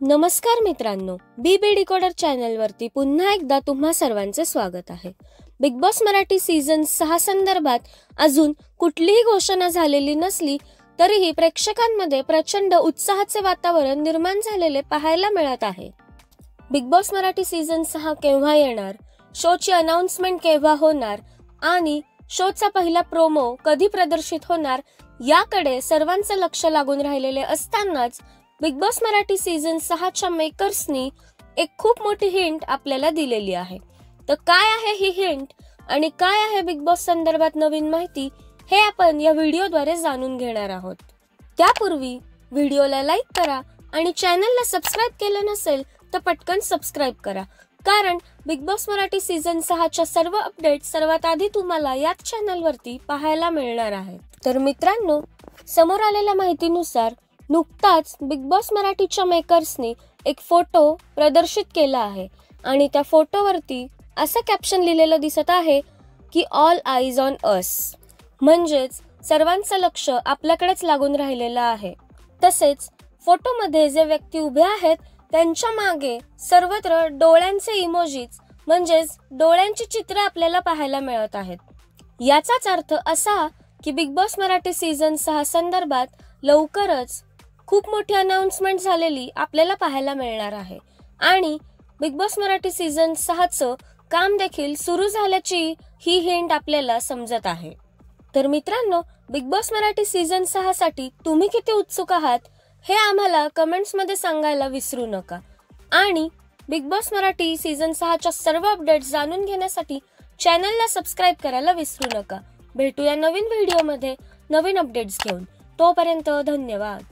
नमस्कार मित्रांनो, बी decoder channel वरती पुन्हा एकदा तुम्हा सर्वांचे स्वागत आहे। बिग बॉस मराठी सीझन 6 संदर्भात अजून कुठलीही घोषणा झालेली नसली तरीही प्रेक्षकांमध्ये प्रचंड उत्साहाचे वातावरण निर्माण झालेले पाहायला मिळत आहे। बिग बॉस मराठी सीझन 6 केव्हा येणार, शोची अनाउन्समेंट केव्हा होणार आणि शोचा पहिला प्रोमो कधी प्रदर्शित होणार याकडे सर्वांचे लक्ष लागून राहिलेले असतानाच बिग बॉस मराठी सीझन 6च्या मेकर्सनी एक खूप मोठी हिंट आपल्याला दिलेली आहे। तर काय आहे ही हिंट आणि काय आहे बिग बॉस संदर्भात नवीन माहिती हे आपण या व्हिडिओद्वारे जाणून घेणार आहोत। त्यापूर्वी व्हिडिओला लाईक करा आणि चॅनलला सबस्क्राइब केलं नसेल तर पटकन सबस्क्राइब करा, कारण बिग बॉस मराठी सीझन 6च्या सर्व अपडेट सर्वात आधी तुम्हाला याच चॅनलवरती पाहायला मिळणार आहेत। तर मित्रांनो, समोर आलेल्या माहितीनुसार नुकताच बिग बॉस मराठीच्या मेकर्सनी एक फोटो प्रदर्शित केला आहे आणि त्या फोटोवरती असं कॅप्शन लिहिलेलं दिसत आहे की ऑल आईज ऑन अस, म्हणजेच सर्वांचं लक्ष आपल्याकडेच लागून राहिलेलं आहे। तसेच फोटोमध्ये जे व्यक्ती उभे आहेत त्यांच्या मागे सर्वत्र डोळ्यांचे इमोजीज म्हणजेच डोळ्यांची चित्र आपल्याला पाहायला मिळत आहेत। याचाच अर्थ असा की बिग बॉस मराठी सीझन 6 संदर्भात लवकरच खूप मोठी अनाउन्समेंट झालेली आपल्याला पाहायला मिळणार आहे आणि बिग बॉस मराठी सीझन 6चं काम देखील सुरू झाल्याची ही हिंट आपल्याला समजत आहे। तर मित्रांनो, बिग बॉस मराठी सीझन 6 साठी तुम्ही किती उत्सुक आहात हे आम्हाला कमेंट्स मध्ये सांगायला विसरू नका आणि बिग बॉस मराठी सीझन 6च्या सर्व अपडेट्स जाणून घेण्यासाठी चॅनलला सबस्क्राइब करायला विसरू नका। भेटूया नवीन व्हिडिओमध्ये नवीन अपडेट्स घेऊन, तोपर्यंत धन्यवाद।